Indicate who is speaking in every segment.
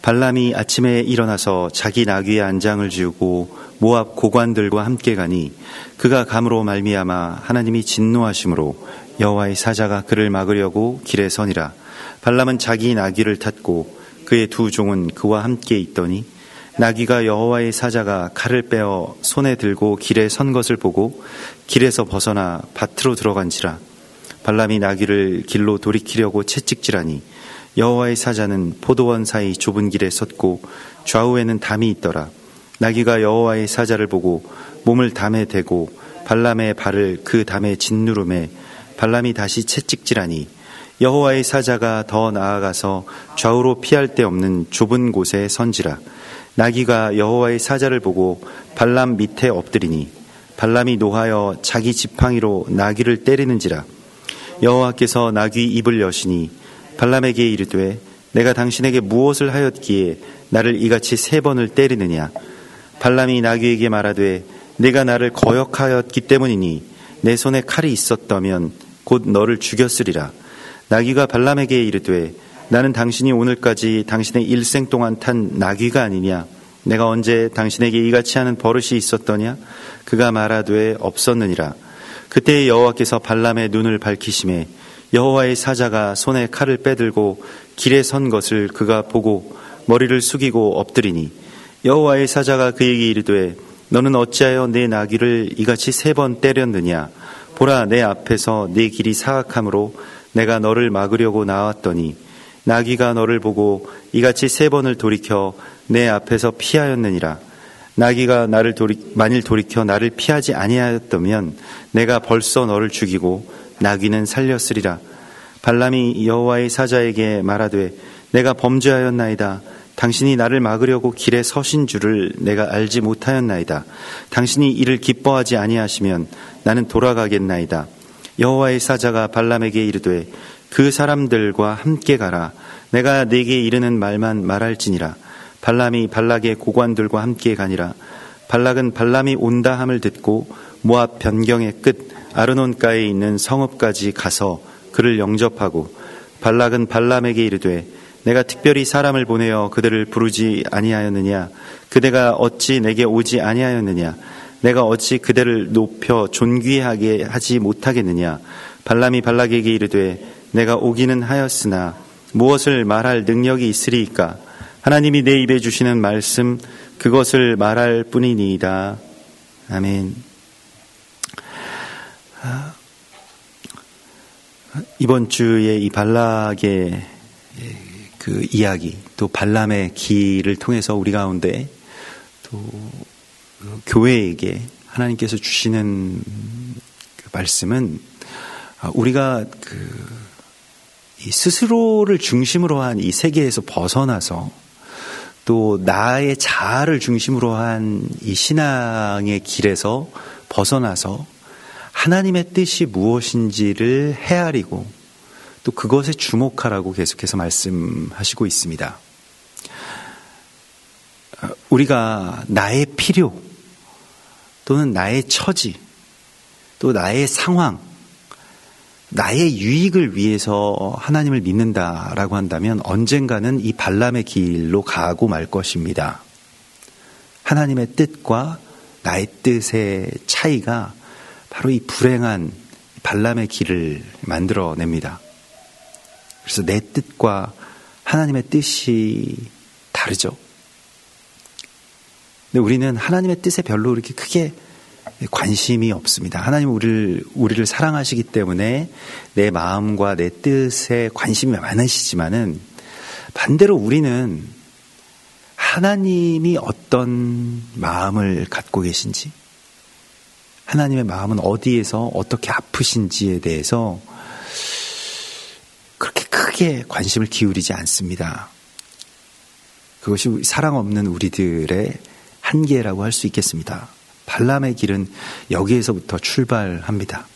Speaker 1: 발람이 아침에 일어나서 자기 나귀의 안장을 지우고 모압 고관들과 함께 가니 그가 감으로 말미암아 하나님이 진노하심으로 여호와의 사자가 그를 막으려고 길에 서니라. 발람은 자기 나귀를 탔고 그의 두 종은 그와 함께 있더니 나귀가 여호와의 사자가 칼을 빼어 손에 들고 길에 선 것을 보고 길에서 벗어나 밭으로 들어간지라. 발람이 나귀를 길로 돌이키려고 채찍질하니 여호와의 사자는 포도원 사이 좁은 길에 섰고 좌우에는 담이 있더라. 나귀가 여호와의 사자를 보고 몸을 담에 대고 발람의 발을 그 담에 짓누르매 발람이 다시 채찍질하니 여호와의 사자가 더 나아가서 좌우로 피할 데 없는 좁은 곳에 선지라. 나귀가 여호와의 사자를 보고 발람 밑에 엎드리니 발람이 노하여 자기 지팡이로 나귀를 때리는지라. 여호와께서 나귀 입을 여시니 발람에게 이르되 내가 당신에게 무엇을 하였기에 나를 이같이 3번을 때리느냐. 발람이 나귀에게 말하되 내가 나를 거역하였기 때문이니 내 손에 칼이 있었다면 곧 너를 죽였으리라. 나귀가 발람에게 이르되 나는 당신이 오늘까지 당신의 일생 동안 탄 나귀가 아니냐. 내가 언제 당신에게 이같이 하는 버릇이 있었더냐. 그가 말하되 없었느니라. 그때 여호와께서 발람의 눈을 밝히시매 여호와의 사자가 손에 칼을 빼들고 길에 선 것을 그가 보고 머리를 숙이고 엎드리니 여호와의 사자가 그에게 이르되 너는 어찌하여 내 나귀를 이같이 3번 때렸느냐. 보라, 내 앞에서 내 길이 사악함으로 내가 너를 막으려고 나왔더니 나귀가 너를 보고 이같이 3번을 돌이켜 내 앞에서 피하였느니라. 나귀가 만일 돌이켜 나를 피하지 아니하였다면 내가 벌써 너를 죽이고 나귀는 살렸으리라. 발람이 여호와의 사자에게 말하되 내가 범죄하였나이다. 당신이 나를 막으려고 길에 서신 줄을 내가 알지 못하였나이다. 당신이 이를 기뻐하지 아니하시면 나는 돌아가겠나이다. 여호와의 사자가 발람에게 이르되 그 사람들과 함께 가라. 내가 네게 이르는 말만 말할지니라. 발람이 발락의 고관들과 함께 가니라. 발락은 발람이 온다 함을 듣고 모압 변경의 끝 아르논가에 있는 성읍까지 가서 그를 영접하고 발락은 발람에게 이르되 내가 특별히 사람을 보내어 그들을 부르지 아니하였느냐. 그대가 어찌 내게 오지 아니하였느냐. 내가 어찌 그대를 높여 존귀하게 하지 못하겠느냐. 발람이 발락에게 이르되 내가 오기는 하였으나 무엇을 말할 능력이 있으리이까. 하나님이 내 입에 주시는 말씀 그것을 말할 뿐이니이다. 아멘. 이번 주에 이 발락의 그 이야기, 또 발람의 길을 통해서 우리 가운데 또 교회에게 하나님께서 주시는 그 말씀은 우리가 이 스스로를 중심으로 한 이 세계에서 벗어나서 또 나의 자아를 중심으로 한 이 신앙의 길에서 벗어나서 하나님의 뜻이 무엇인지를 헤아리고 또 그것에 주목하라고 계속해서 말씀하시고 있습니다. 우리가 나의 필요 또는 나의 처지 또 나의 상황 나의 유익을 위해서 하나님을 믿는다라고 한다면 언젠가는 이 발람의 길로 가고 말 것입니다. 하나님의 뜻과 나의 뜻의 차이가 바로 이 불행한 발람의 길을 만들어냅니다. 그래서 내 뜻과 하나님의 뜻이 다르죠. 근데 우리는 하나님의 뜻에 별로 이렇게 크게 관심이 없습니다. 하나님은 우리를 사랑하시기 때문에 내 마음과 내 뜻에 관심이 많으시지만은 반대로 우리는 하나님이 어떤 마음을 갖고 계신지, 하나님의 마음은 어디에서 어떻게 아프신지에 대해서 그렇게 크게 관심을 기울이지 않습니다. 그것이 사랑 없는 우리들의 한계라고 할 수 있겠습니다. 발람의 길은 여기에서부터 출발합니다.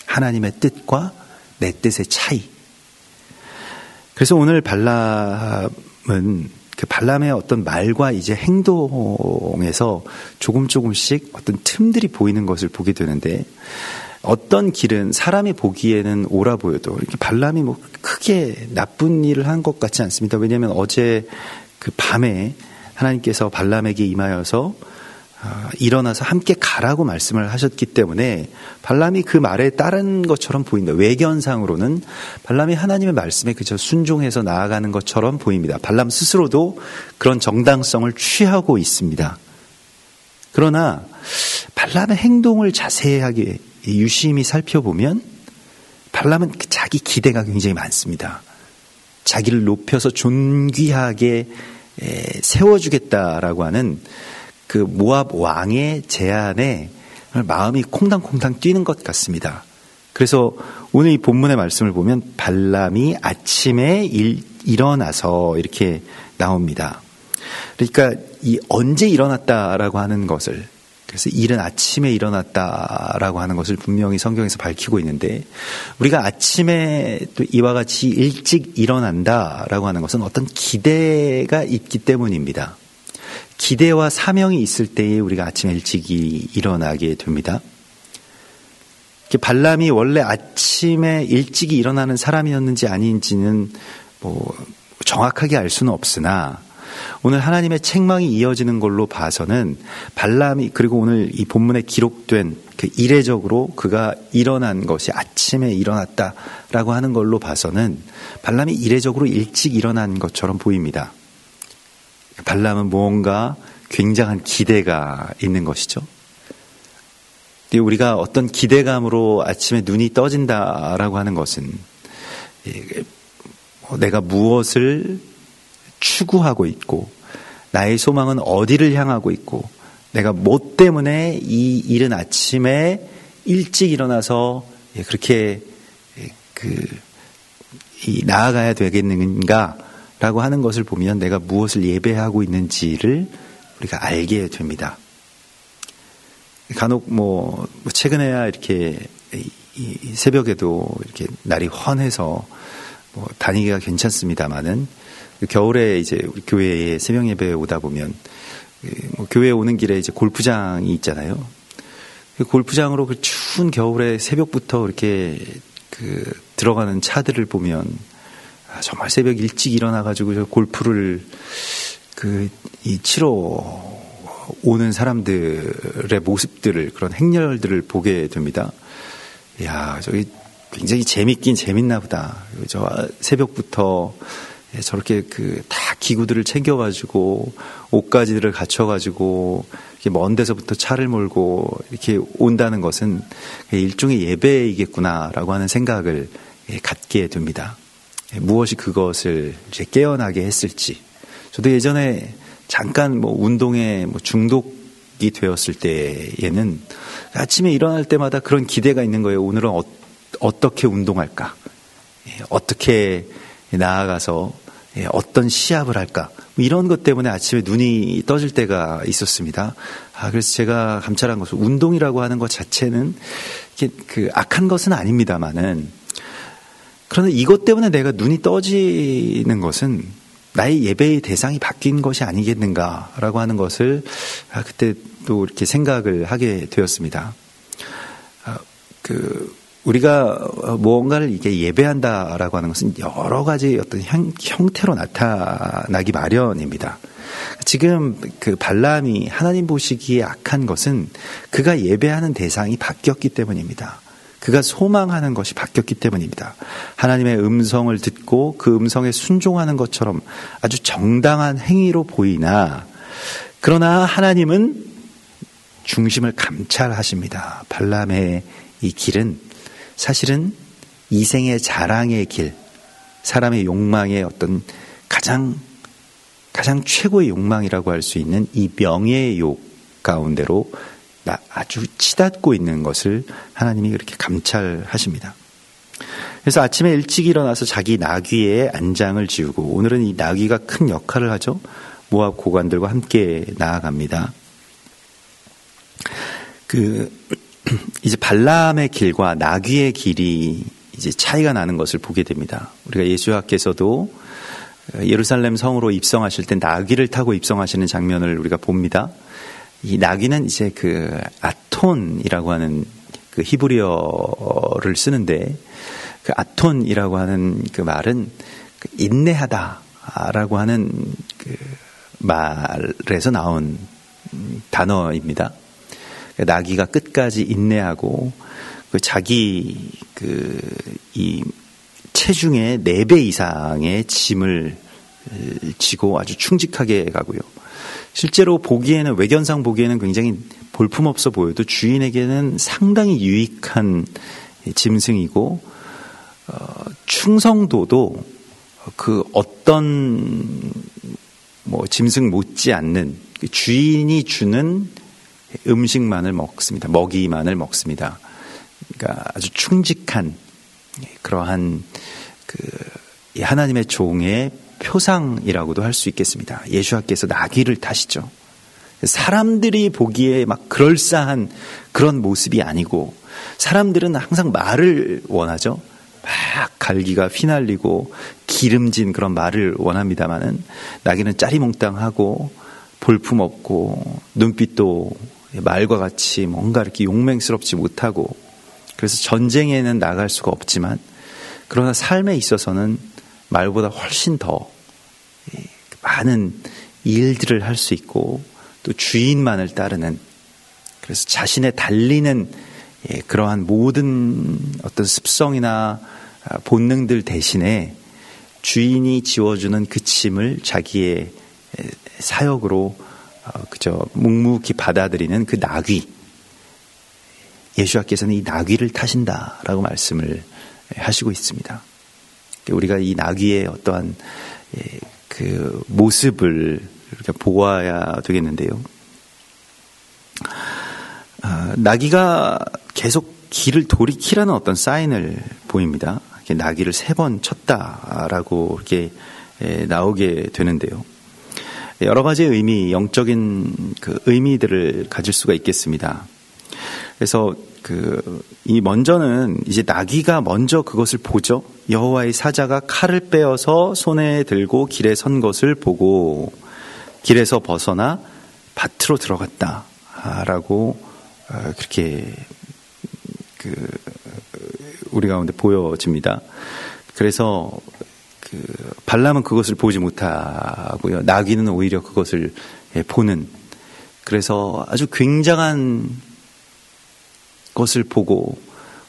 Speaker 1: 하나님의 뜻과 내 뜻의 차이. 그래서 오늘 발람은 그 발람의 어떤 말과 이제 행동에서 조금씩 어떤 틈들이 보이는 것을 보게 되는데, 어떤 길은 사람이 보기에는 옳아 보여도 이렇게 발람이 뭐 크게 나쁜 일을 한 것 같지 않습니다. 왜냐하면 어제 그 밤에 하나님께서 발람에게 임하여서 일어나서 함께 가라고 말씀을 하셨기 때문에 발람이 그 말에 따른 것처럼 보인다. 외견상으로는 발람이 하나님의 말씀에 그저 순종해서 나아가는 것처럼 보입니다. 발람 스스로도 그런 정당성을 취하고 있습니다. 그러나 발람의 행동을 자세하게 유심히 살펴보면 발람은 자기 기대가 굉장히 많습니다. 자기를 높여서 존귀하게 세워주겠다라고 하는 그 모압 왕의 제안에 마음이 콩당콩당 뛰는 것 같습니다. 그래서 오늘 이 본문의 말씀을 보면 발람이 아침에 일어나서 이렇게 나옵니다. 그러니까 이 언제 일어났다라고 하는 것을, 그래서 이른 아침에 일어났다라고 하는 것을 분명히 성경에서 밝히고 있는데, 우리가 아침에 또 이와 같이 일찍 일어난다라고 하는 것은 어떤 기대가 있기 때문입니다. 기대와 사명이 있을 때에 우리가 아침에 일찍 일어나게 됩니다. 발람이 원래 아침에 일찍 일어나는 사람이었는지 아닌지는 정확하게 알 수는 없으나 오늘 하나님의 책망이 이어지는 걸로 봐서는 발람이, 그리고 오늘 이 본문에 기록된 그 이례적으로 그가 일어난 것이 아침에 일어났다라고 하는 걸로 봐서는 발람이 이례적으로 일찍 일어난 것처럼 보입니다. 발람은 뭔가 굉장한 기대가 있는 것이죠. 우리가 어떤 기대감으로 아침에 눈이 떠진다라고 하는 것은 내가 무엇을 추구하고 있고 나의 소망은 어디를 향하고 있고 내가 뭐 때문에 이 이른 아침에 일찍 일어나서 그렇게 나아가야 되겠는가 라고 하는 것을 보면 내가 무엇을 예배하고 있는지를 우리가 알게 됩니다. 간혹 최근에야 이렇게 이 새벽에도 이렇게 날이 환해서 다니기가 괜찮습니다만은 겨울에 이제 우리 교회에 새벽 예배에 오다 보면 교회에 오는 길에 이제 골프장이 있잖아요. 그 골프장으로 그 추운 겨울에 새벽부터 이렇게 들어가는 차들을 보면 정말 새벽 일찍 일어나가지고 저 골프를 치러 오는 사람들의 모습들을, 그런 행렬들을 보게 됩니다. 이야, 저기 굉장히 재밌긴 재밌나 보다. 저 새벽부터 저렇게 다 기구들을 챙겨가지고 옷가지들을 갖춰가지고 이렇게 먼 데서부터 차를 몰고 이렇게 온다는 것은 일종의 예배이겠구나라고 하는 생각을 갖게 됩니다. 무엇이 그것을 이제 깨어나게 했을지. 저도 예전에 잠깐 운동에 중독이 되었을 때에는 아침에 일어날 때마다 그런 기대가 있는 거예요. 오늘은 어떻게 운동할까? 어떻게 나아가서 어떤 시합을 할까? 이런 것 때문에 아침에 눈이 떠질 때가 있었습니다. 그래서 제가 감찰한 것은 운동이라고 하는 것 자체는 악한 것은 아닙니다만은, 그런데 이것 때문에 내가 눈이 떠지는 것은 나의 예배의 대상이 바뀐 것이 아니겠는가라고 하는 것을 그때 또 이렇게 생각을 하게 되었습니다. 우리가 무언가를 이게 예배한다라고 하는 것은 여러 가지 어떤 형태로 나타나기 마련입니다. 지금 발람이 하나님 보시기에 악한 것은 그가 예배하는 대상이 바뀌었기 때문입니다. 그가 소망하는 것이 바뀌었기 때문입니다. 하나님의 음성을 듣고 그 음성에 순종하는 것처럼 아주 정당한 행위로 보이나, 그러나 하나님은 중심을 감찰하십니다. 발람의 이 길은 사실은 이생의 자랑의 길, 사람의 욕망의 어떤 가장 최고의 욕망이라고 할 수 있는 이 명예의 욕 가운데로 아주 치닫고 있는 것을 하나님이 그렇게 감찰하십니다. 그래서 아침에 일찍 일어나서 자기 나귀의 안장을 지우고, 오늘은 이 나귀가 큰 역할을 하죠. 모압 고관들과 함께 나아갑니다. 이제 발람의 길과 나귀의 길이 이제 차이가 나는 것을 보게 됩니다. 우리가 예수님께서도 예루살렘 성으로 입성하실 때 나귀를 타고 입성하시는 장면을 우리가 봅니다. 이 나귀는 이제 아톤이라고 하는 히브리어를 쓰는데, 아톤이라고 하는 말은 인내하다 라고 하는 그 말에서 나온 단어입니다. 나귀가 끝까지 인내하고 그 자기 이 체중의 4배 이상의 짐을 지고 아주 충직하게 가고요. 실제로 보기에는, 외견상 보기에는 굉장히 볼품없어 보여도 주인에게는 상당히 유익한 짐승이고, 충성도도 그 어떤 짐승 못지 않는 주인이 주는 음식만을 먹습니다. 먹이만을 먹습니다. 그러니까 아주 충직한 그러한 하나님의 종의 표상이라고도 할 수 있겠습니다. 예수님께서 나귀를 타시죠. 사람들이 보기에 막 그럴싸한 그런 모습이 아니고, 사람들은 항상 말을 원하죠. 막 갈기가 휘날리고 기름진 그런 말을 원합니다만은, 나귀는 짜리몽땅하고 볼품없고 눈빛도 말과 같이 뭔가 이렇게 용맹스럽지 못하고, 그래서 전쟁에는 나갈 수가 없지만, 그러나 삶에 있어서는 말보다 훨씬 더 많은 일들을 할 수 있고, 또 주인만을 따르는, 그래서 자신의 달리는 그러한 모든 어떤 습성이나 본능들 대신에 주인이 지워주는 그 짐을 자기의 사역으로 그저 묵묵히 받아들이는 그 나귀, 예수님께서는 이 나귀를 타신다라고 말씀을 하시고 있습니다. 우리가 이 나귀의 어떠한 그 모습을 이렇게 보아야 되겠는데요. 나귀가 계속 길을 돌이키라는 어떤 사인을 보입니다. 나귀를 3번 쳤다라고 이렇게 나오게 되는데요. 여러 가지의 의미, 영적인 그 의미들을 가질 수가 있겠습니다. 그래서 이 먼저는 이제 나귀가 먼저 그것을 보죠. 여호와의 사자가 칼을 빼어서 손에 들고 길에 선 것을 보고 길에서 벗어나 밭으로 들어갔다라고 그렇게 우리 가운데 보여집니다. 그래서 발람은 그것을 보지 못하고요. 나귀는 오히려 그것을 보는, 그래서 아주 굉장한 것을 보고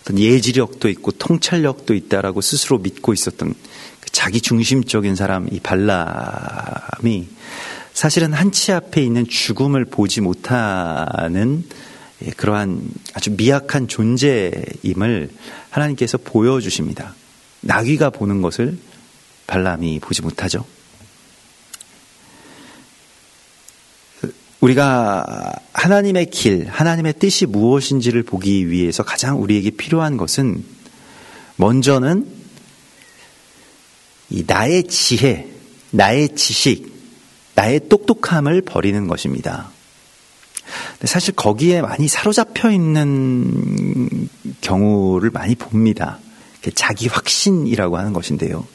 Speaker 1: 어떤 예지력도 있고 통찰력도 있다라고 스스로 믿고 있었던 자기 중심적인 사람, 이 발람이 사실은 한치 앞에 있는 죽음을 보지 못하는 그러한 아주 미약한 존재임을 하나님께서 보여주십니다. 나귀가 보는 것을 발람이 보지 못하죠. 우리가 하나님의 길, 하나님의 뜻이 무엇인지를 보기 위해서 가장 우리에게 필요한 것은, 먼저는 이 나의 지혜, 나의 지식, 나의 똑똑함을 버리는 것입니다. 사실 거기에 많이 사로잡혀 있는 경우를 많이 봅니다. 자기 확신이라고 하는 것인데요.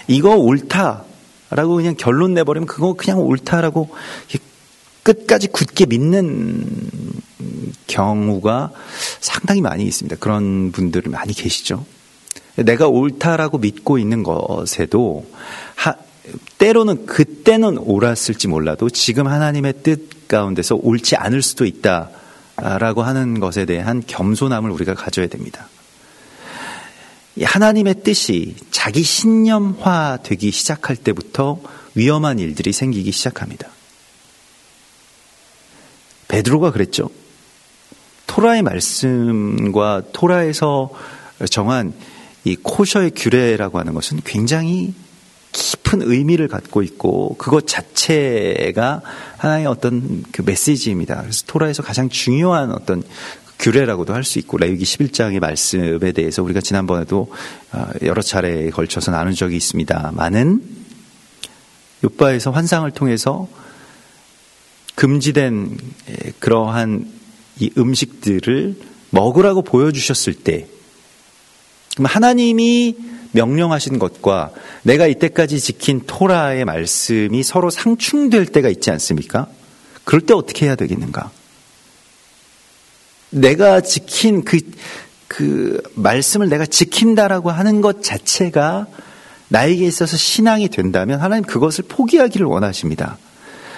Speaker 1: 이거 옳다라고 그냥 결론 내버리면 그거 그냥 옳다라고 끝까지 굳게 믿는 경우가 상당히 많이 있습니다. 그런 분들이 많이 계시죠. 내가 옳다라고 믿고 있는 것에도 때로는 그때는 옳았을지 몰라도 지금 하나님의 뜻 가운데서 옳지 않을 수도 있다라고 하는 것에 대한 겸손함을 우리가 가져야 됩니다. 하나님의 뜻이 자기 신념화 되기 시작할 때부터 위험한 일들이 생기기 시작합니다. 베드로가 그랬죠. 토라의 말씀과 토라에서 정한 이 코셔의 규례라고 하는 것은 굉장히 깊은 의미를 갖고 있고, 그것 자체가 하나의 어떤 그 메시지입니다. 그래서 토라에서 가장 중요한 어떤 규례라고도 할 수 있고, 레위기 11장의 말씀에 대해서 우리가 지난번에도 여러 차례에 걸쳐서 나눈 적이 있습니다만은, 욥바에서 환상을 통해서 금지된 그러한 이 음식들을 먹으라고 보여주셨을 때, 그럼 하나님이 명령하신 것과 내가 이때까지 지킨 토라의 말씀이 서로 상충될 때가 있지 않습니까? 그럴 때 어떻게 해야 되겠는가? 내가 지킨 그 말씀을 내가 지킨다라고 하는 것 자체가 나에게 있어서 신앙이 된다면 하나님 그것을 포기하기를 원하십니다.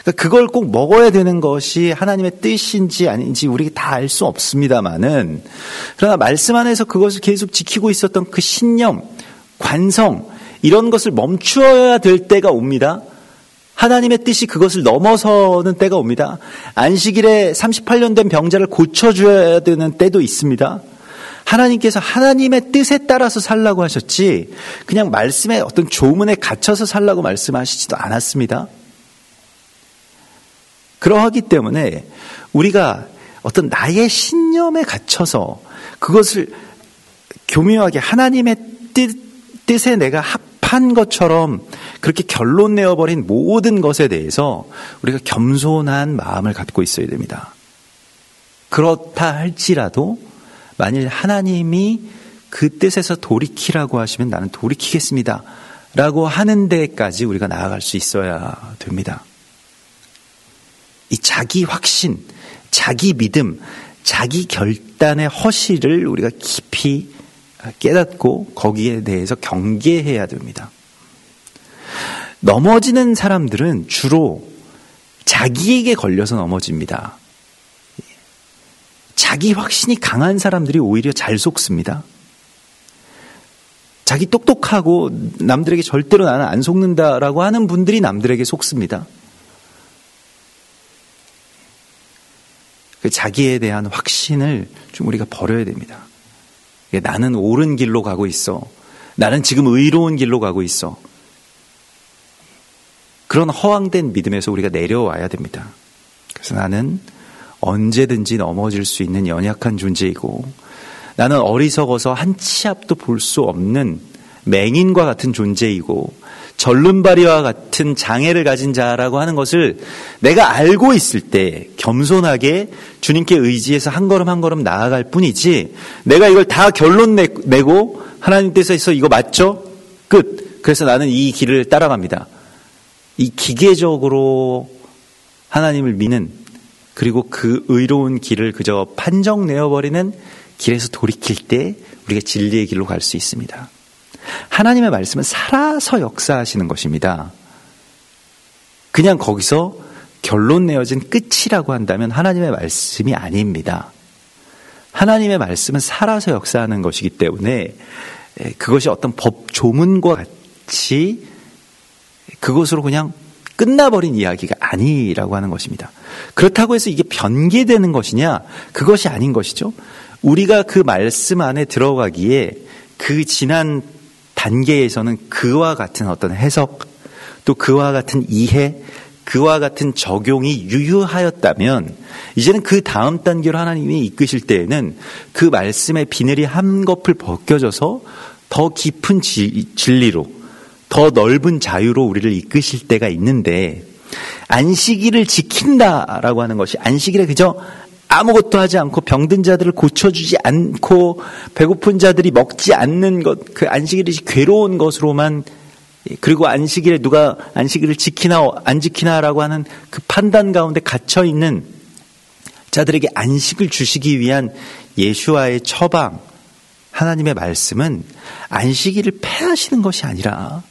Speaker 1: 그러니까 그걸 꼭 먹어야 되는 것이 하나님의 뜻인지 아닌지 우리가 다 알 수 없습니다만은, 그러나 말씀 안에서 그것을 계속 지키고 있었던 그 신념, 관성, 이런 것을 멈추어야 될 때가 옵니다. 하나님의 뜻이 그것을 넘어서는 때가 옵니다. 안식일에 38년 된 병자를 고쳐줘야 되는 때도 있습니다. 하나님께서 하나님의 뜻에 따라서 살라고 하셨지 그냥 말씀의 어떤 조문에 갇혀서 살라고 말씀하시지도 않았습니다. 그러하기 때문에 우리가 어떤 나의 신념에 갇혀서 그것을 교묘하게 하나님의 뜻에 내가 합한 것처럼 그렇게 결론 내어버린 모든 것에 대해서 우리가 겸손한 마음을 갖고 있어야 됩니다. 그렇다 할지라도 만일 하나님이 그 뜻에서 돌이키라고 하시면 나는 돌이키겠습니다 라고 하는 데까지 우리가 나아갈 수 있어야 됩니다. 이 자기 확신, 자기 믿음, 자기 결단의 허실을 우리가 깊이 깨닫고 거기에 대해서 경계해야 됩니다. 넘어지는 사람들은 주로 자기에게 걸려서 넘어집니다. 자기 확신이 강한 사람들이 오히려 잘 속습니다. 자기 똑똑하고 남들에게 절대로 나는 안 속는다라고 하는 분들이 남들에게 속습니다. 자기에 대한 확신을 좀 우리가 버려야 됩니다. 나는 옳은 길로 가고 있어. 나는 지금 의로운 길로 가고 있어. 그런 허황된 믿음에서 우리가 내려와야 됩니다. 그래서 나는 언제든지 넘어질 수 있는 연약한 존재이고 나는 어리석어서 한 치 앞도 볼 수 없는 맹인과 같은 존재이고 절름발이와 같은 장애를 가진 자라고 하는 것을 내가 알고 있을 때 겸손하게 주님께 의지해서 한 걸음 한 걸음 나아갈 뿐이지 내가 이걸 다 결론 내고 하나님께서 이거 맞죠? 끝. 그래서 나는 이 길을 따라갑니다. 이 기계적으로 하나님을 믿는 그리고 그 의로운 길을 그저 판정 내어버리는 길에서 돌이킬 때 우리가 진리의 길로 갈 수 있습니다. 하나님의 말씀은 살아서 역사하시는 것입니다. 그냥 거기서 결론 내어진 끝이라고 한다면 하나님의 말씀이 아닙니다. 하나님의 말씀은 살아서 역사하는 것이기 때문에 그것이 어떤 법 조문과 같이 그것으로 그냥 끝나버린 이야기가 아니라고 하는 것입니다. 그렇다고 해서 이게 변개되는 것이냐? 그것이 아닌 것이죠. 우리가 그 말씀 안에 들어가기에 그 지난 단계에서는 그와 같은 어떤 해석, 또 그와 같은 이해, 그와 같은 적용이 유효하였다면 이제는 그 다음 단계로 하나님이 이끄실 때에는 그 말씀의 비늘이 한꺼풀 벗겨져서 더 깊은 진리로, 더 넓은 자유로 우리를 이끄실 때가 있는데, 안식일을 지킨다라고 하는 것이 안식일에 그저 아무것도 하지 않고 병든 자들을 고쳐주지 않고 배고픈 자들이 먹지 않는 것, 그 안식일이 괴로운 것으로만, 그리고 안식일에 누가 안식일을 지키나 안 지키나라고 하는 그 판단 가운데 갇혀있는 자들에게 안식을 주시기 위한 예수와의 처방, 하나님의 말씀은 안식일을 폐하시는 것이 아니라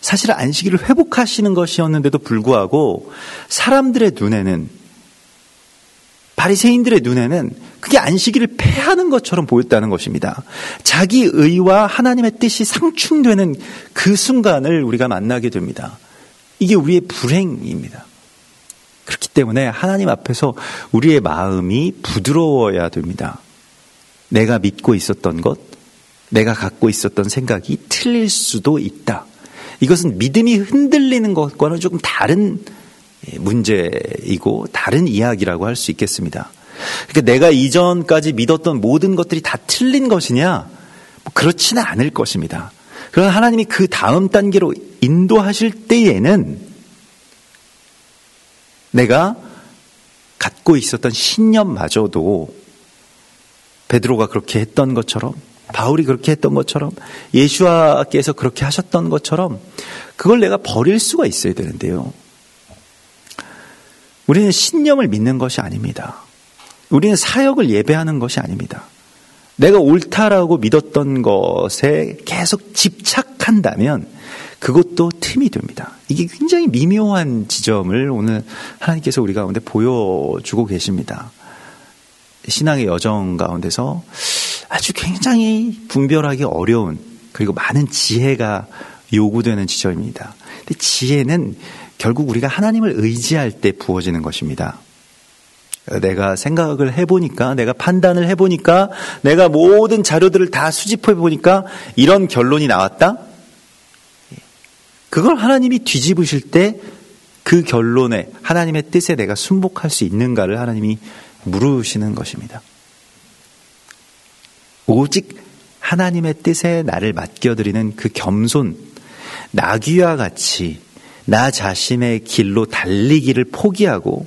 Speaker 1: 사실 안식일을 회복하시는 것이었는데도 불구하고 사람들의 눈에는, 바리새인들의 눈에는 그게 안식일을 폐하는 것처럼 보였다는 것입니다. 자기 의와 하나님의 뜻이 상충되는 그 순간을 우리가 만나게 됩니다. 이게 우리의 불행입니다. 그렇기 때문에 하나님 앞에서 우리의 마음이 부드러워야 됩니다. 내가 믿고 있었던 것, 내가 갖고 있었던 생각이 틀릴 수도 있다. 이것은 믿음이 흔들리는 것과는 조금 다른 문제이고 다른 이야기라고 할 수 있겠습니다. 그러니까 내가 이전까지 믿었던 모든 것들이 다 틀린 것이냐? 그렇지는 않을 것입니다. 그러나 하나님이 그 다음 단계로 인도하실 때에는 내가 갖고 있었던 신념마저도 베드로가 그렇게 했던 것처럼, 바울이 그렇게 했던 것처럼, 예수와께서 그렇게 하셨던 것처럼 그걸 내가 버릴 수가 있어야 되는데요. 우리는 신념을 믿는 것이 아닙니다. 우리는 사역을 예배하는 것이 아닙니다. 내가 옳다라고 믿었던 것에 계속 집착하는 택한다면 그것도 틈이 됩니다. 이게 굉장히 미묘한 지점을 오늘 하나님께서 우리 가운데 보여주고 계십니다. 신앙의 여정 가운데서 아주 굉장히 분별하기 어려운 그리고 많은 지혜가 요구되는 지점입니다. 근데 지혜는 결국 우리가 하나님을 의지할 때 부어지는 것입니다. 내가 생각을 해보니까, 내가 판단을 해보니까, 내가 모든 자료들을 다 수집해보니까 이런 결론이 나왔다? 그걸 하나님이 뒤집으실 때 그 결론에, 하나님의 뜻에 내가 순복할 수 있는가를 하나님이 물으시는 것입니다. 오직 하나님의 뜻에 나를 맡겨드리는 그 겸손, 나귀와 같이 나 자신의 길로 달리기를 포기하고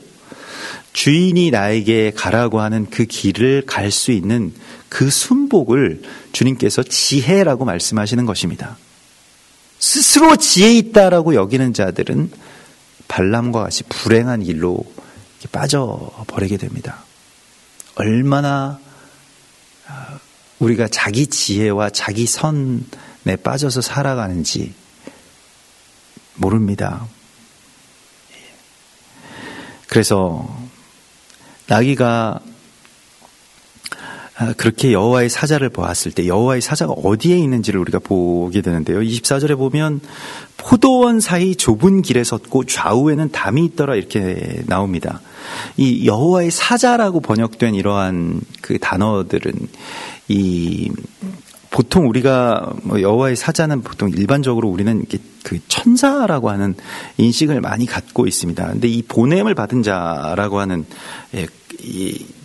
Speaker 1: 주인이 나에게 가라고 하는 그 길을 갈 수 있는 그 순복을 주님께서 지혜라고 말씀하시는 것입니다. 스스로 지혜 있다라고 여기는 자들은 발람과 같이 불행한 길로 빠져버리게 됩니다. 얼마나 우리가 자기 지혜와 자기 선에 빠져서 살아가는지 모릅니다. 그래서 나귀가 그렇게 여호와의 사자를 보았을 때 여호와의 사자가 어디에 있는지를 우리가 보게 되는데요. 24절에 보면 포도원 사이 좁은 길에 섰고 좌우에는 담이 있더라 이렇게 나옵니다. 이 여호와의 사자라고 번역된 이러한 그 단어들은 보통 우리가 여호와의 사자는 보통 일반적으로 우리는 그 천사라고 하는 인식을 많이 갖고 있습니다. 근데 이 보냄을 받은 자라고 하는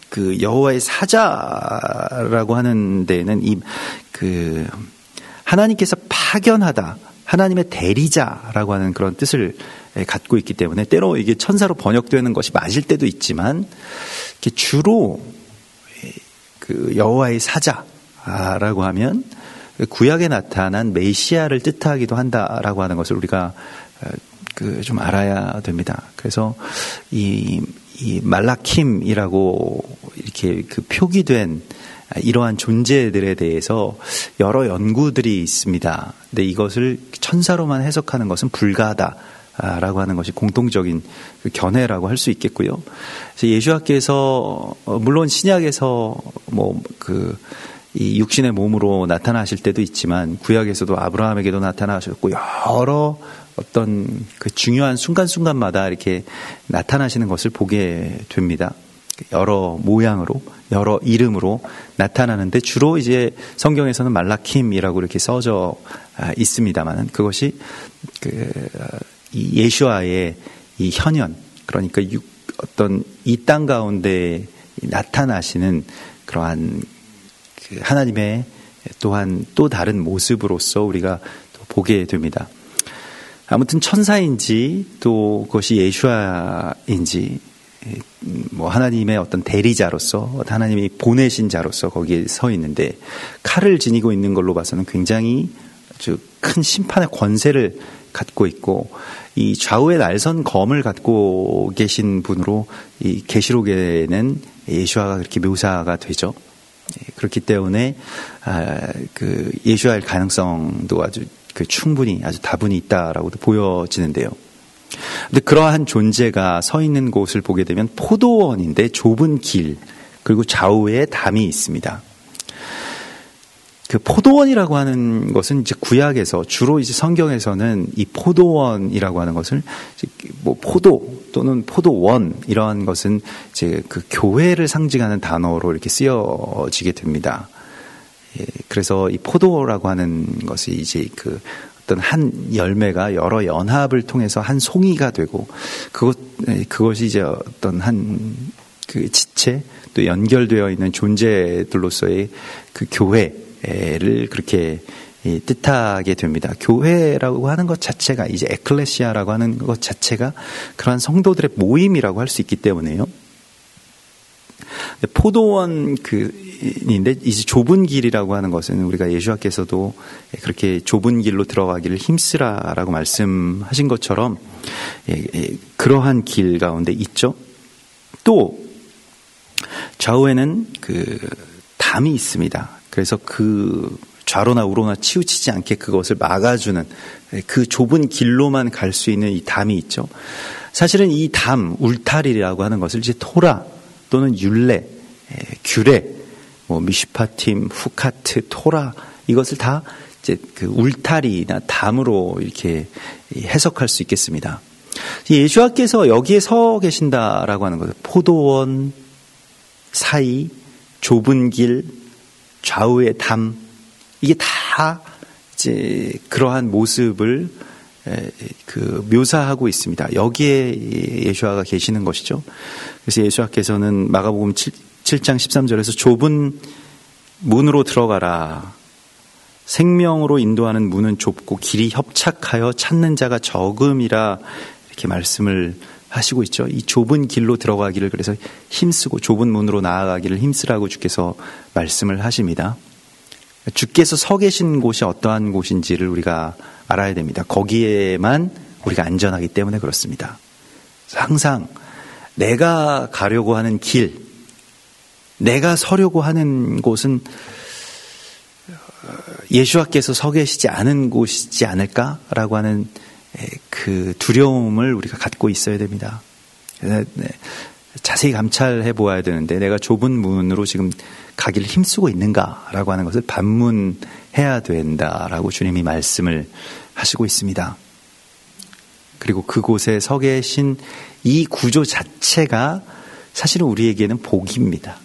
Speaker 1: 그 여호와의 사자라고 하는 데에는 그 하나님께서 파견하다, 하나님의 대리자라고 하는 그런 뜻을 갖고 있기 때문에 때로 이게 천사로 번역되는 것이 맞을 때도 있지만 주로 그 여호와의 사자라고 하면 구약에 나타난 메시아를 뜻하기도 한다라고 하는 것을 우리가 좀 알아야 됩니다. 그래서 이 말라킴이라고 이렇게 그 표기된 이러한 존재들에 대해서 여러 연구들이 있습니다. 근데 이것을 천사로만 해석하는 것은 불가하다라고 하는 것이 공통적인 견해라고 할 수 있겠고요. 그래서 예수님께서 물론 신약에서 이 육신의 몸으로 나타나실 때도 있지만 구약에서도 아브라함에게도 나타나셨고 여러 어떤 그 중요한 순간순간마다 이렇게 나타나시는 것을 보게 됩니다. 여러 모양으로, 여러 이름으로 나타나는데 주로 이제 성경에서는 말라킴이라고 이렇게 써져 있습니다만 그것이 이 예수와의 이 현현, 그러니까 어떤 이 땅 가운데 나타나시는 그러한 그 하나님의 또한 또 다른 모습으로서 우리가 또 보게 됩니다. 아무튼 천사인지 또 그것이 예수와인지 하나님의 어떤 대리자로서 하나님이 보내신 자로서 거기에 서 있는데 칼을 지니고 있는 걸로 봐서는 굉장히 아주 큰 심판의 권세를 갖고 있고 이 좌우에 날선 검을 갖고 계신 분으로 이 계시록에는 예수와가 그렇게 묘사가 되죠. 그렇기 때문에 그 예수와일 가능성도 아주 충분히 아주 다분히 있다라고도 보여지는데요. 근데 그러한 존재가 서 있는 곳을 보게 되면 포도원인데 좁은 길 그리고 좌우에 담이 있습니다. 그 포도원이라고 하는 것은 이제 구약에서 주로 이제 성경에서는 이 포도원이라고 하는 것을 포도 또는 포도원 이러한 것은 이제 그 교회를 상징하는 단어로 이렇게 쓰여지게 됩니다. 그래서 이 포도라고 하는 것이 이제 어떤 한 열매가 여러 연합을 통해서 한 송이가 되고 그것이 이제 어떤 한 그 지체 또 연결되어 있는 존재들로서의 그 교회를 그렇게 뜻하게 됩니다. 교회라고 하는 것 자체가 이제 에클레시아라고 하는 것 자체가 그러한 성도들의 모임이라고 할 수 있기 때문에요. 포도원 인데 이제 좁은 길이라고 하는 것은 우리가 예수님께서도 그렇게 좁은 길로 들어가기를 힘쓰라라고 말씀하신 것처럼 그러한 길 가운데 있죠. 또 좌우에는 그 담이 있습니다. 그래서 그 좌로나 우로나 치우치지 않게 그것을 막아주는 그 좁은 길로만 갈 수 있는 이 담이 있죠. 사실은 이 담, 울타리라고 하는 것을 이제 토라 또는 율례, 규례, 미슈파팀, 후카트, 토라 이것을 다 이제 그 울타리나 담으로 이렇게 해석할 수 있겠습니다. 예수와께서 여기에 서 계신다라고 하는 것은 포도원 사이, 좁은 길, 좌우의 담, 이게 다 이제 그러한 모습을 묘사하고 있습니다. 여기에 예수와가 계시는 것이죠. 그래서 예수와께서는 마가복음 7장 13절에서 좁은 문으로 들어가라. 생명으로 인도하는 문은 좁고 길이 협착하여 찾는 자가 적음이라 이렇게 말씀을 하시고 있죠. 이 좁은 길로 들어가기를 그래서 힘쓰고 좁은 문으로 나아가기를 힘쓰라고 주께서 말씀을 하십니다. 주께서 서 계신 곳이 어떠한 곳인지를 우리가 알아야 됩니다. 거기에만 우리가 안전하기 때문에 그렇습니다. 항상 내가 가려고 하는 길, 내가 서려고 하는 곳은 예수와께서 서 계시지 않은 곳이지 않을까라고 하는 그 두려움을 우리가 갖고 있어야 됩니다. 자세히 감찰해 보아야 되는데 내가 좁은 문으로 지금 가기를 힘쓰고 있는가라고 하는 것을 반문해야 된다라고 주님이 말씀을 하시고 있습니다. 그리고 그곳에 서 계신 이 구조 자체가 사실은 우리에게는 복입니다.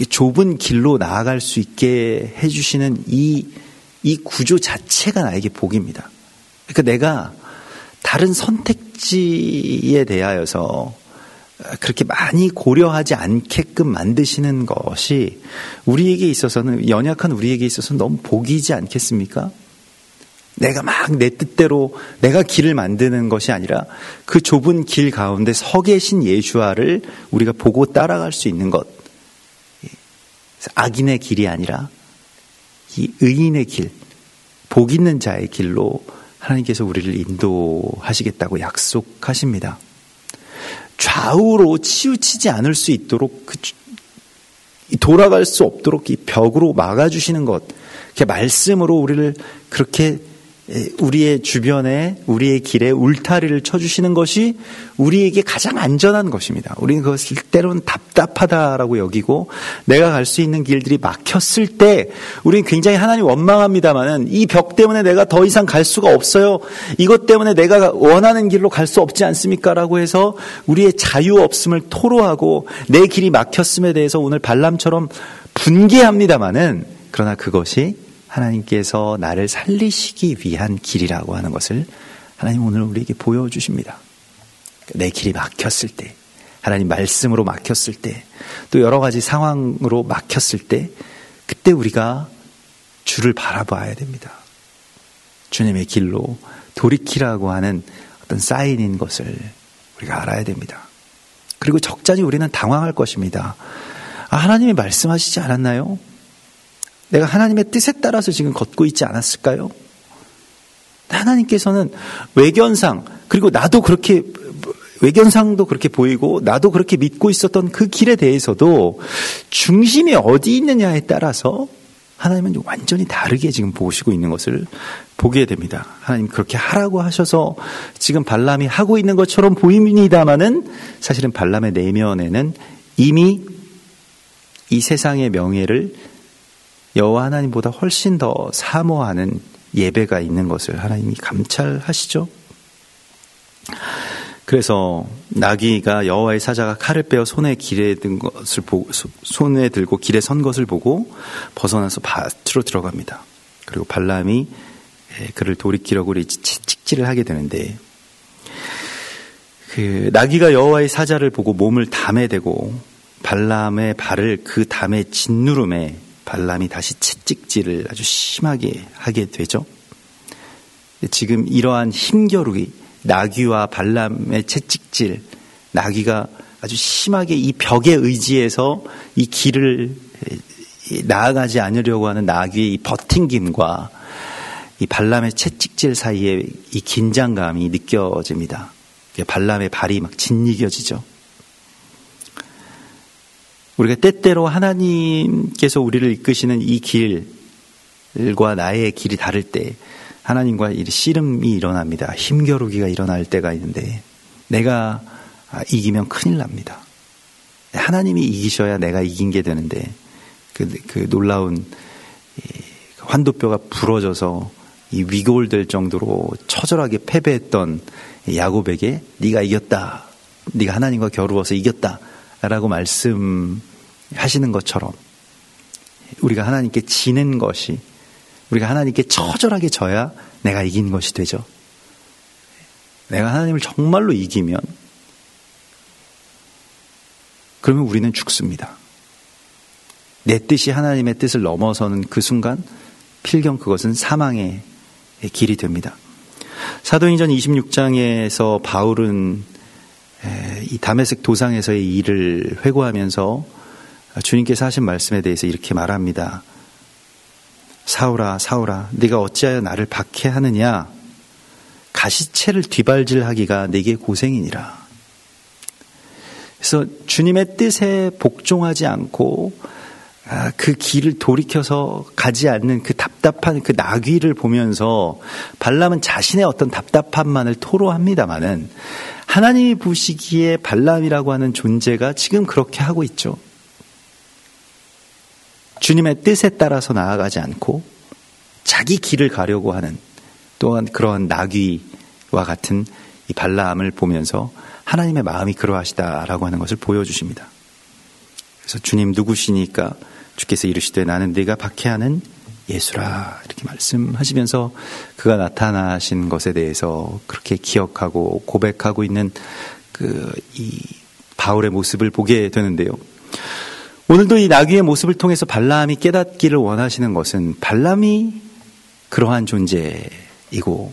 Speaker 1: 좁은 길로 나아갈 수 있게 해주시는 이 구조 자체가 나에게 복입니다. 그러니까 내가 다른 선택지에 대하여서 그렇게 많이 고려하지 않게끔 만드시는 것이 우리에게 있어서는, 연약한 우리에게 있어서는 너무 복이지 않겠습니까? 내가 막 내 뜻대로 내가 길을 만드는 것이 아니라 그 좁은 길 가운데 서 계신 예수와를 우리가 보고 따라갈 수 있는 것. 악인의 길이 아니라 이 의인의 길, 복 있는 자의 길로 하나님께서 우리를 인도하시겠다고 약속하십니다. 좌우로 치우치지 않을 수 있도록 돌아갈 수 없도록 이 벽으로 막아주시는 것, 말씀으로 우리를 그렇게 우리의 주변에 우리의 길에 울타리를 쳐주시는 것이 우리에게 가장 안전한 것입니다. 우리는 그것을 때로는 답답하다라고 여기고 내가 갈 수 있는 길들이 막혔을 때 우리는 굉장히 하나님 원망합니다마는 이 벽 때문에 내가 더 이상 갈 수가 없어요. 이것 때문에 내가 원하는 길로 갈 수 없지 않습니까? 라고 해서 우리의 자유 없음을 토로하고 내 길이 막혔음에 대해서 오늘 발람처럼 분개합니다마는 그러나 그것이 하나님께서 나를 살리시기 위한 길이라고 하는 것을 하나님 오늘 우리에게 보여주십니다. 내 길이 막혔을 때, 하나님 말씀으로 막혔을 때, 또 여러 가지 상황으로 막혔을 때, 그때 우리가 주를 바라봐야 됩니다. 주님의 길로 돌이키라고 하는 어떤 사인인 것을 우리가 알아야 됩니다. 그리고 적잖이 우리는 당황할 것입니다. 하나님이 말씀하시지 않았나요? 내가 하나님의 뜻에 따라서 지금 걷고 있지 않았을까요? 하나님께서는 외견상, 그리고 나도 그렇게, 외견상도 그렇게 보이고 나도 그렇게 믿고 있었던 그 길에 대해서도 중심이 어디 있느냐에 따라서 하나님은 완전히 다르게 지금 보시고 있는 것을 보게 됩니다. 하나님 그렇게 하라고 하셔서 지금 발람이 하고 있는 것처럼 보입니다마는 사실은 발람의 내면에는 이미 이 세상의 명예를 여호와 하나님보다 훨씬 더 사모하는 예배가 있는 것을 하나님이 감찰하시죠. 그래서 나귀가 여호와의 사자가 칼을 빼어 손에 들고 길에 선 것을 보고 벗어나서 밭으로 들어갑니다. 그리고 발람이 그를 돌이키려고 채찍질을 하게 되는데, 그 나귀가 여호와의 사자를 보고 몸을 담에 대고 발람의 발을 그 담에 짓누름에 발람이 다시 채찍질을 아주 심하게 하게 되죠. 지금 이러한 힘겨루기, 나귀와 발람의 채찍질, 나귀가 아주 심하게 이 벽에 의지해서 이 길을 나아가지 않으려고 하는 나귀의 이 버팅김과 이 발람의 채찍질 사이에 이 긴장감이 느껴집니다. 발람의 발이 막 짓이겨지죠. 우리가 때때로 하나님께서 우리를 이끄시는 이 길, 일과 나의 길이 다를 때 하나님과 씨름이 일어납니다. 힘겨루기가 일어날 때가 있는데 내가 이기면 큰일 납니다. 하나님이 이기셔야 내가 이긴 게 되는데 그 놀라운 환도뼈가 부러져서 이 위골될 정도로 처절하게 패배했던 야곱에게 네가 이겼다. 네가 하나님과 겨루어서 이겼다. 라고 말씀하시는 것처럼 우리가 하나님께 지는 것이 우리가 하나님께 처절하게 져야 내가 이긴 것이 되죠. 내가 하나님을 정말로 이기면 그러면 우리는 죽습니다. 내 뜻이 하나님의 뜻을 넘어서는 그 순간 필경 그것은 사망의 길이 됩니다. 사도행전 26장에서 바울은 이 다메섹 도상에서의 일을 회고하면서 주님께서 하신 말씀에 대해서 이렇게 말합니다. 사울아 사울아 네가 어찌하여 나를 박해하느냐 가시채를 뒤발질하기가 네게 고생이니라. 그래서 주님의 뜻에 복종하지 않고 그 길을 돌이켜서 가지 않는 그 답답한 그 나귀를 보면서 발람은 자신의 어떤 답답함만을 토로합니다마는 하나님이 보시기에 발람이라고 하는 존재가 지금 그렇게 하고 있죠. 주님의 뜻에 따라서 나아가지 않고 자기 길을 가려고 하는 또한 그러한 나귀와 같은 이 발람을 보면서 하나님의 마음이 그러하시다라고 하는 것을 보여주십니다. 그래서 주님 누구시니까 주께서 이르시되 나는 네가 박해하는 예수라 이렇게 말씀하시면서 그가 나타나신 것에 대해서 그렇게 기억하고 고백하고 있는 이 바울의 모습을 보게 되는데요. 오늘도 이 나귀의 모습을 통해서 발람이 깨닫기를 원하시는 것은 발람이 그러한 존재이고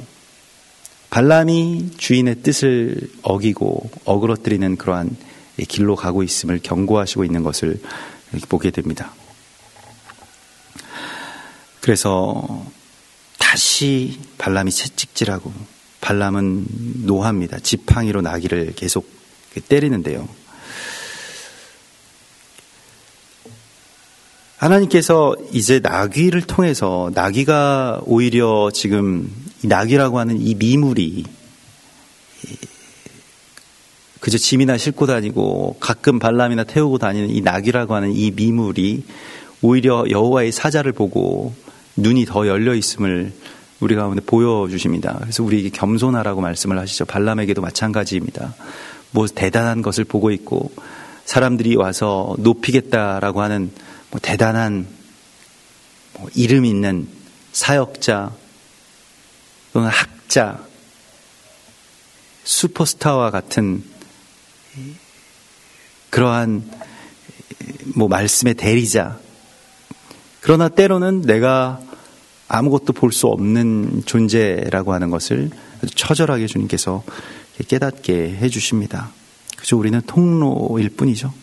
Speaker 1: 발람이 주인의 뜻을 어기고 어그러뜨리는 그러한 길로 가고 있음을 경고하시고 있는 것을 보게 됩니다. 그래서 다시 발람이 채찍질하고 발람은 노합니다. 지팡이로 나귀를 계속 때리는데요. 하나님께서 이제 나귀를 통해서 나귀가 오히려 지금 이 나귀라고 하는 이 미물이 그저 짐이나 싣고 다니고 가끔 발람이나 태우고 다니는 이 나귀라고 하는 이 미물이 오히려 여호와의 사자를 보고 눈이 더 열려 있음을 우리 가운데 보여주십니다. 그래서 우리에게 겸손하라고 말씀을 하시죠. 발람에게도 마찬가지입니다. 뭐 대단한 것을 보고 있고 사람들이 와서 높이겠다라고 하는 뭐 대단한 이름 있는 사역자 또는 학자 슈퍼스타와 같은 그러한 뭐 말씀의 대리자 그러나 때로는 내가 아무것도 볼 수 없는 존재라고 하는 것을 아주 처절하게 주님께서 깨닫게 해주십니다. 그래서 우리는 통로일 뿐이죠.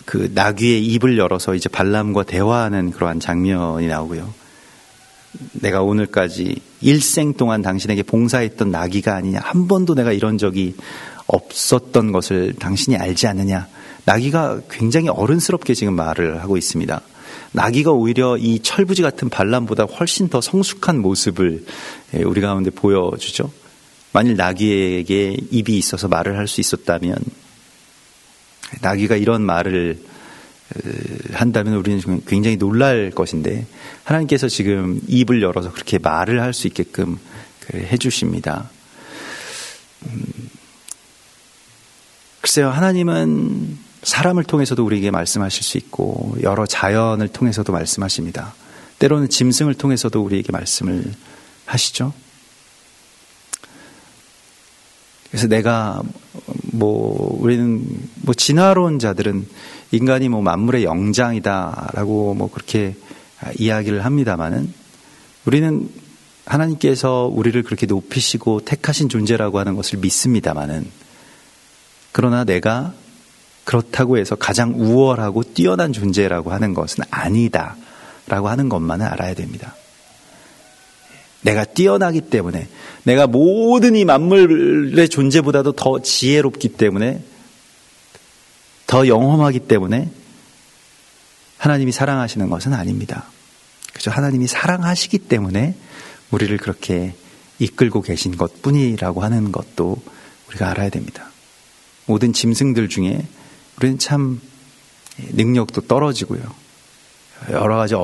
Speaker 1: 그 나귀의 입을 열어서 이제 발람과 대화하는 그러한 장면이 나오고요. 내가 오늘까지 일생 동안 당신에게 봉사했던 나귀가 아니냐. 한 번도 내가 이런 적이 없었던 것을 당신이 알지 않느냐. 나귀가 굉장히 어른스럽게 지금 말을 하고 있습니다. 나귀가 오히려 이 철부지 같은 발람보다 훨씬 더 성숙한 모습을 우리 가운데 보여주죠. 만일 나귀에게 입이 있어서 말을 할 수 있었다면 나귀가 이런 말을 한다면 우리는 굉장히 놀랄 것인데 하나님께서 지금 입을 열어서 그렇게 말을 할 수 있게끔 해주십니다. 글쎄요, 하나님은 사람을 통해서도 우리에게 말씀하실 수 있고 여러 자연을 통해서도 말씀하십니다. 때로는 짐승을 통해서도 우리에게 말씀을 하시죠. 그래서 내가 우리는 진화론자들은 인간이 만물의 영장이다라고 그렇게 이야기를 합니다만은 우리는 하나님께서 우리를 그렇게 높이시고 택하신 존재라고 하는 것을 믿습니다만은 그러나 내가 그렇다고 해서 가장 우월하고 뛰어난 존재라고 하는 것은 아니다라고 하는 것만은 알아야 됩니다. 내가 뛰어나기 때문에 내가 모든 이 만물의 존재보다도 더 지혜롭기 때문에 더 영험하기 때문에 하나님이 사랑하시는 것은 아닙니다. 그저 하나님이 사랑하시기 때문에 우리를 그렇게 이끌고 계신 것뿐이라고 하는 것도 우리가 알아야 됩니다. 모든 짐승들 중에 우리는 참 능력도 떨어지고요. 여러 가지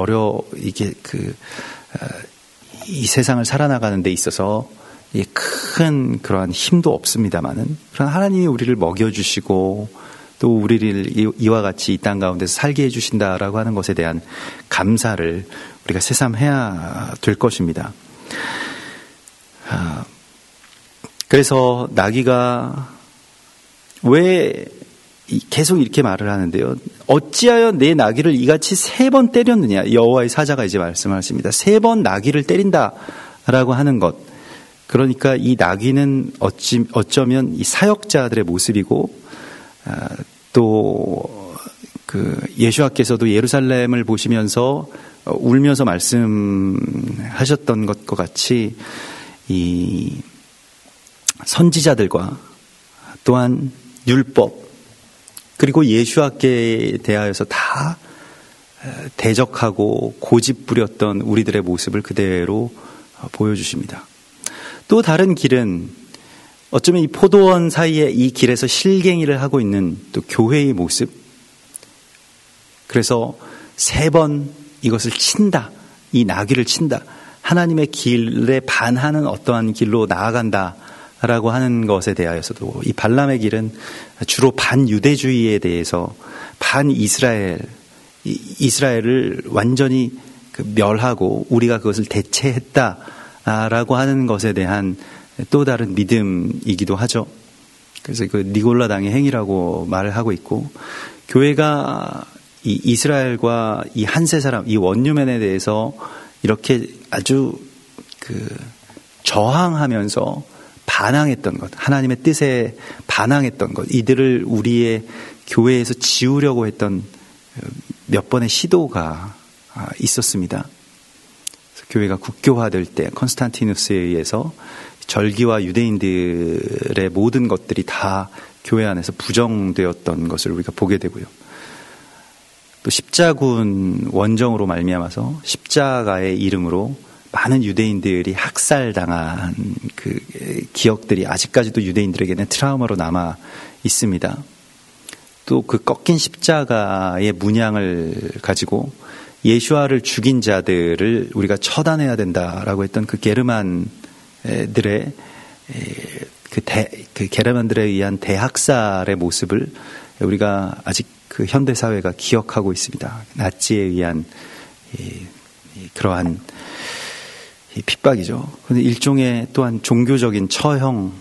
Speaker 1: 이 세상을 살아나가는 데 있어서 큰 그러한 힘도 없습니다만은, 그런 하나님이 우리를 먹여주시고 또 우리를 이와 같이 이 땅 가운데서 살게 해주신다라고 하는 것에 대한 감사를 우리가 새삼해야 될 것입니다. 그래서 나귀가 왜 계속 이렇게 말을 하는데요. 어찌하여 내 나귀를 이같이 3번 때렸느냐. 여호와의 사자가 이제 말씀하십니다. 3번 나귀를 때린다라고 하는 것. 그러니까 이 나귀는 어쩌면 이 사역자들의 모습이고, 또 예수께서도 예루살렘을 보시면서 울면서 말씀하셨던 것과 같이 이 선지자들과 또한 율법 그리고 예수께 대하여서 다 대적하고 고집부렸던 우리들의 모습을 그대로 보여주십니다. 또 다른 길은 어쩌면 이 포도원 사이에 이 길에서 실갱이를 하고 있는 또 교회의 모습. 그래서 3번 이것을 친다. 이 나귀를 친다. 하나님의 길에 반하는 어떠한 길로 나아간다라고 하는 것에 대하여서도 이 발람의 길은 주로 반유대주의에 대해서 이스라엘을 완전히 멸하고 우리가 그것을 대체했다라고 하는 것에 대한 또 다른 믿음이기도 하죠. 그래서 니골라당의 행위라고 말을 하고 있고, 교회가 이 이스라엘과 이 한세 사람, 이 원유맨에 대해서 이렇게 아주 저항하면서 반항했던 것, 하나님의 뜻에 반항했던 것, 이들을 우리의 교회에서 지우려고 했던 몇 번의 시도가 있었습니다. 그래서 교회가 국교화될 때 컨스탄티누스에 의해서 절기와 유대인들의 모든 것들이 다 교회 안에서 부정되었던 것을 우리가 보게 되고요. 또 십자군 원정으로 말미암아서 십자가의 이름으로 많은 유대인들이 학살당한 그 기억들이 아직까지도 유대인들에게는 트라우마로 남아 있습니다. 또 그 꺾인 십자가의 문양을 가지고 예수아를 죽인 자들을 우리가 처단해야 된다라고 했던 그 게르만들의 게르만들에 의한 대학살의 모습을 우리가 아직 그 현대 사회가 기억하고 있습니다. 나치에 의한 그러한 핍박이죠. 그런데 일종의 또한 종교적인 처형으로,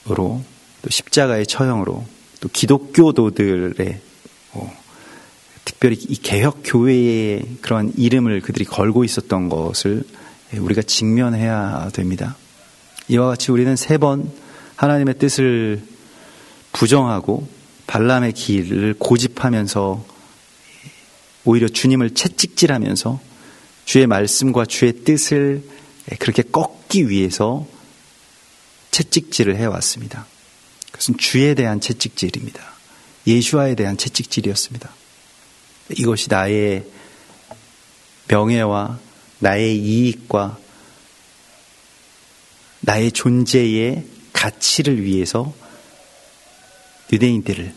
Speaker 1: 또 십자가의 처형으로, 또 기독교도들의 특별히 이 개혁 교회의 그러한 이름을 그들이 걸고 있었던 것을 우리가 직면해야 됩니다. 이와 같이 우리는 3번 하나님의 뜻을 부정하고 발람의 길을 고집하면서 오히려 주님을 채찍질하면서 주의 말씀과 주의 뜻을 그렇게 꺾기 위해서 채찍질을 해왔습니다. 그것은 주에 대한 채찍질입니다. 예수와에 대한 채찍질이었습니다. 이것이 나의 명예와 나의 이익과 나의 존재의 가치를 위해서 유대인들을,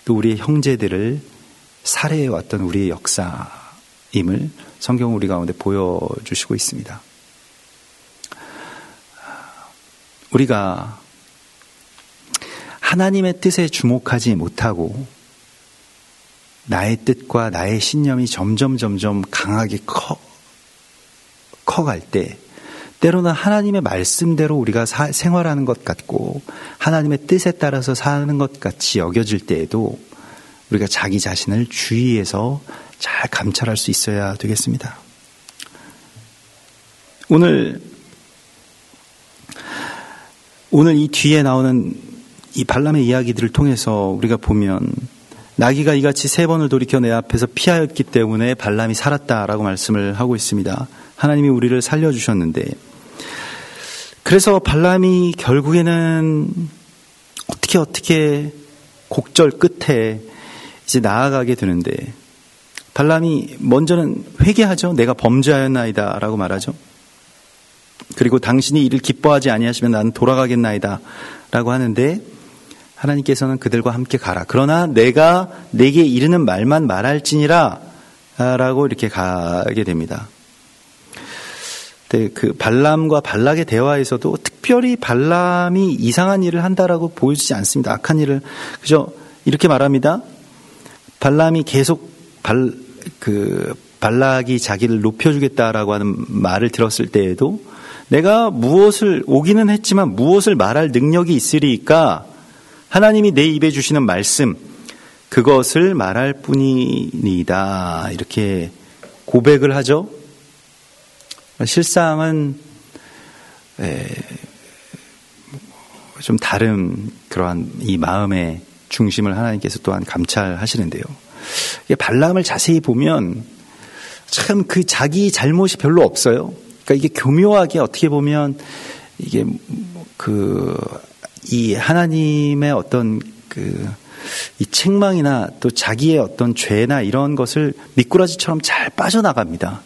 Speaker 1: 또 우리의 형제들을 살해해왔던 우리의 역사임을 성경은 우리 가운데 보여주시고 있습니다. 우리가 하나님의 뜻에 주목하지 못하고 나의 뜻과 나의 신념이 점점 강하게 커갈 때, 때로는 하나님의 말씀대로 우리가 생활하는 것 같고 하나님의 뜻에 따라서 사는 것 같이 여겨질 때에도 우리가 자기 자신을 주의해서 잘 감찰할 수 있어야 되겠습니다. 오늘 이 뒤에 나오는 이 발람의 이야기들을 통해서 우리가 보면, 나귀가 이같이 3번을 돌이켜 내 앞에서 피하였기 때문에 발람이 살았다라고 말씀을 하고 있습니다. 하나님이 우리를 살려주셨는데, 그래서 발람이 결국에는 어떻게 곡절 끝에 이제 나아가게 되는데, 발람이 먼저는 회개하죠. 내가 범죄하였나이다 라고 말하죠. 그리고 당신이 이를 기뻐하지 아니하시면 나는 돌아가겠나이다 라고 하는데, 하나님께서는 그들과 함께 가라. 그러나 내가 내게 이르는 말만 말할지니라 라고 이렇게 가게 됩니다. 그 발람과 발락의 대화에서도 특별히 발람이 이상한 일을 한다라고 보여주지 않습니다. 악한 일을. 그죠? 이렇게 말합니다. 발람이 계속 발락이 자기를 높여주겠다라고 하는 말을 들었을 때에도 내가 무엇을 오기는 했지만 무엇을 말할 능력이 있으리까 하나님이 내 입에 주시는 말씀 그것을 말할 뿐이니이다. 이렇게 고백을 하죠. 실상은 좀 다른 그러한 이 마음의 중심을 하나님께서 또한 감찰하시는데요. 발람을 자세히 보면 참 그 자기 잘못이 별로 없어요. 그러니까 이게 교묘하게 어떻게 보면 이게 이 하나님의 어떤 이 책망이나 또 자기의 어떤 죄나 이런 것을 미꾸라지처럼 잘 빠져나갑니다.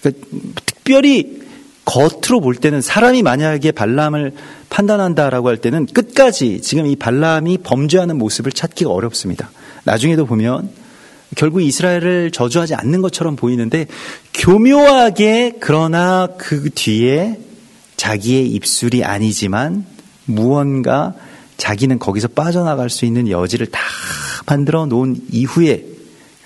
Speaker 1: 그러니까 특별히 겉으로 볼 때는 사람이 만약에 발람을 판단한다라고 할 때는 끝까지 지금 이 발람이 범죄하는 모습을 찾기가 어렵습니다. 나중에도 보면 결국 이스라엘을 저주하지 않는 것처럼 보이는데 교묘하게 그러나 그 뒤에 자기의 입술이 아니지만 무언가 자기는 거기서 빠져나갈 수 있는 여지를 다 만들어 놓은 이후에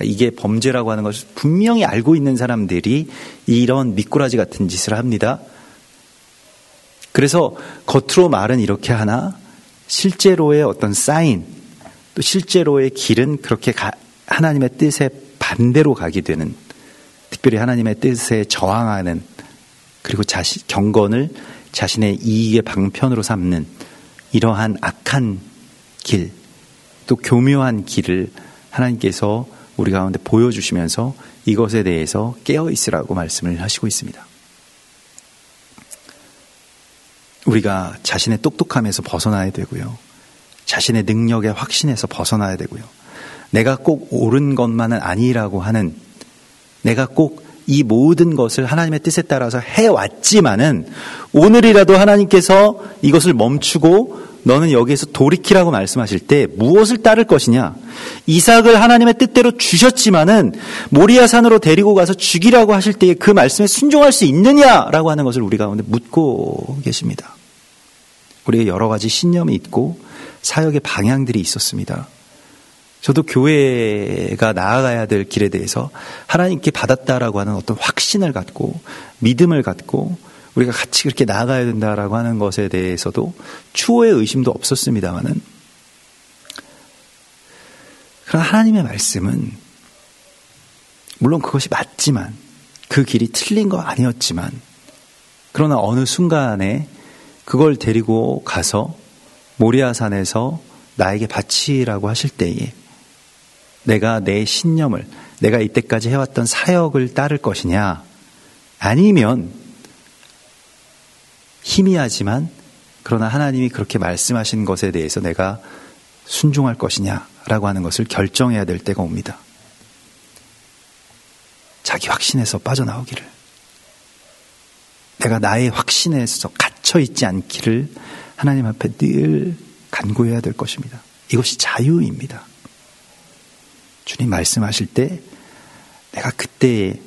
Speaker 1: 이게 범죄라고 하는 것을 분명히 알고 있는 사람들이 이런 미꾸라지 같은 짓을 합니다. 그래서 겉으로 말은 이렇게 하나 실제로의 어떤 사인 또 실제로의 길은 그렇게 하나님의 뜻에 반대로 가게 되는, 특별히 하나님의 뜻에 저항하는, 그리고 경건을 자신의 이익의 방편으로 삼는 이러한 악한 길, 또 교묘한 길을 하나님께서 우리 가운데 보여주시면서 이것에 대해서 깨어있으라고 말씀을 하시고 있습니다. 우리가 자신의 똑똑함에서 벗어나야 되고요. 자신의 능력에 확신해서 벗어나야 되고요. 내가 꼭 옳은 것만은 아니라고 하는, 내가 꼭 이 모든 것을 하나님의 뜻에 따라서 해왔지만은 오늘이라도 하나님께서 이것을 멈추고 너는 여기에서 돌이키라고 말씀하실 때 무엇을 따를 것이냐? 이삭을 하나님의 뜻대로 주셨지만은 모리아 산으로 데리고 가서 죽이라고 하실 때에 그 말씀에 순종할 수 있느냐라고 하는 것을 우리 가운데 묻고 계십니다. 우리가 여러 가지 신념이 있고 사역의 방향들이 있었습니다. 저도 교회가 나아가야 될 길에 대해서 하나님께 받았다라고 하는 어떤 확신을 갖고 믿음을 갖고 우리가 같이 그렇게 나아가야 된다라고 하는 것에 대해서도 추호의 의심도 없었습니다만은, 그러나 하나님의 말씀은 물론 그것이 맞지만 그 길이 틀린 거 아니었지만, 그러나 어느 순간에 그걸 데리고 가서 모리아산에서 나에게 바치라고 하실 때에 내가 내 신념을, 내가 이때까지 해왔던 사역을 따를 것이냐, 아니면 희미하지만 그러나 하나님이 그렇게 말씀하신 것에 대해서 내가 순종할 것이냐라고 하는 것을 결정해야 될 때가 옵니다. 자기 확신에서 빠져나오기를, 내가 나의 확신에서 갇혀있지 않기를 하나님 앞에 늘 간구해야 될 것입니다. 이것이 자유입니다. 주님 말씀하실 때 내가 그때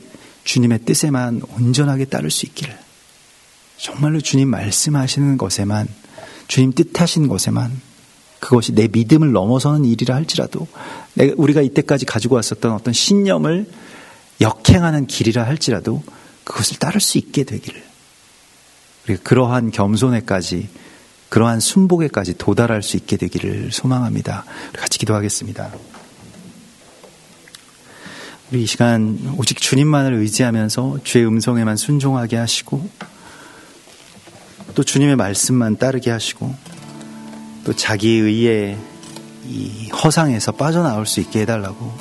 Speaker 1: 주님의 뜻에만 온전하게 따를 수 있기를, 정말로 주님 말씀하시는 것에만, 주님 뜻하신 것에만, 그것이 내 믿음을 넘어서는 일이라 할지라도, 우리가 이때까지 가지고 왔었던 어떤 신념을 역행하는 길이라 할지라도 그것을 따를 수 있게 되기를, 우리가 그러한 겸손에까지, 그러한 순복에까지 도달할 수 있게 되기를 소망합니다. 우리 같이 기도하겠습니다. 우리 이 시간 오직 주님만을 의지하면서 주의 음성에만 순종하게 하시고, 또 주님의 말씀만 따르게 하시고, 또 자기의 이 허상에서 빠져나올 수 있게 해달라고,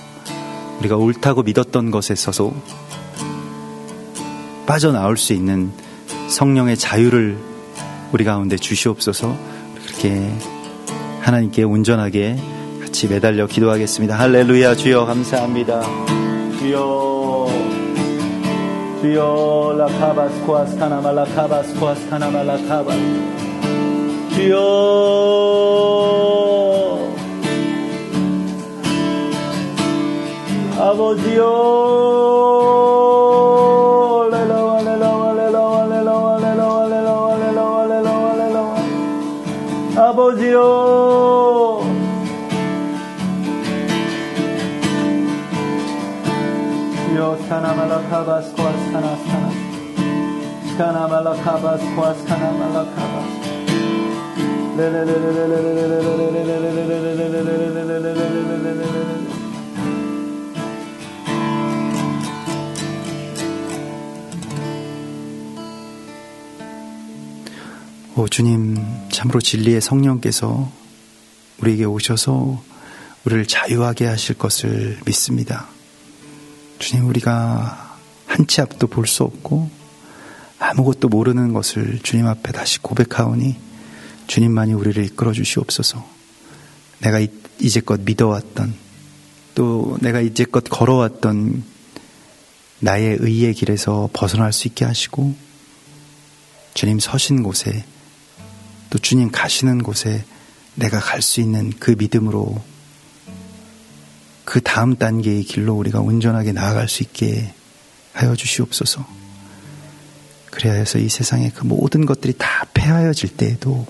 Speaker 1: 우리가 옳다고 믿었던 것에서도 빠져나올 수 있는 성령의 자유를 우리 가운데 주시옵소서. 그렇게 하나님께 온전하게 같이 매달려 기도하겠습니다. 할렐루야. 주여 감사합니다. 주여 주여 라카바스 코아스카나마 라카바스 코아스카나마 라카바 주여 아버지여 레로와 레로와 레로와 레로와 레로와 레로와 레로와 레로와 레로와 아버지여 주여 스카나말라카바스 코아스카나스카나 스카나말라카바스 코아스카나말라카바스 오 주님, 참으로 진리의 성령께서 우리에게 오셔서 우리를 자유하게 하실 것을 믿습니다. 주님, 우리가 한 치 앞도 볼 수 없고 아무것도 모르는 것을 주님 앞에 다시 고백하오니 주님만이 우리를 이끌어 주시옵소서. 내가 이제껏 믿어왔던, 또 내가 이제껏 걸어왔던 나의 의의 길에서 벗어날 수 있게 하시고, 주님 서신 곳에, 또 주님 가시는 곳에 내가 갈 수 있는 그 믿음으로 그 다음 단계의 길로 우리가 온전하게 나아갈 수 있게 하여 주시옵소서. 그래야 해서 이 세상의 그 모든 것들이 다 패하여질 때에도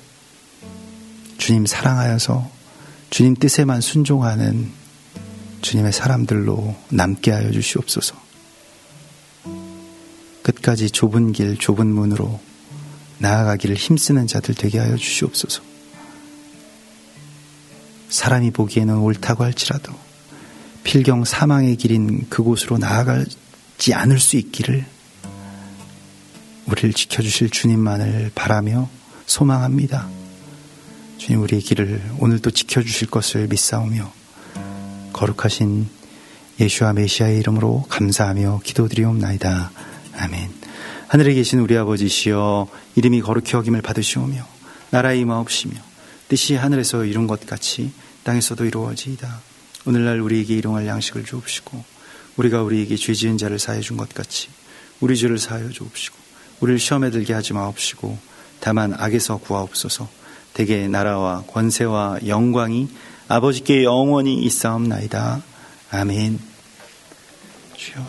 Speaker 1: 주님 사랑하여서 주님 뜻에만 순종하는 주님의 사람들로 남게 하여 주시옵소서. 끝까지 좁은 길, 좁은 문으로 나아가기를 힘쓰는 자들 되게 하여 주시옵소서. 사람이 보기에는 옳다고 할지라도 필경 사망의 길인 그곳으로 나아가지 않을 수 있기를 우리를 지켜주실 주님만을 바라며 소망합니다. 주님, 우리의 길을 오늘도 지켜주실 것을 믿사오며 거룩하신 예수와 메시아의 이름으로 감사하며 기도드리옵나이다. 아멘. 하늘에 계신 우리 아버지시여, 이름이 거룩히 여김을 받으시오며 나라의 임하옵시며 뜻이 하늘에서 이룬 것 같이 땅에서도 이루어지이다. 오늘날 우리에게 일용할 양식을 주옵시고 우리가 우리에게 죄 지은 자를 사하여 준 것 같이 우리 죄를 사하여 주옵시고 우리를 시험에 들게 하지 마옵시고 다만 악에서 구하옵소서. 대개 나라와 권세와 영광이 아버지께 영원히 있사옵나이다. 아멘. 주여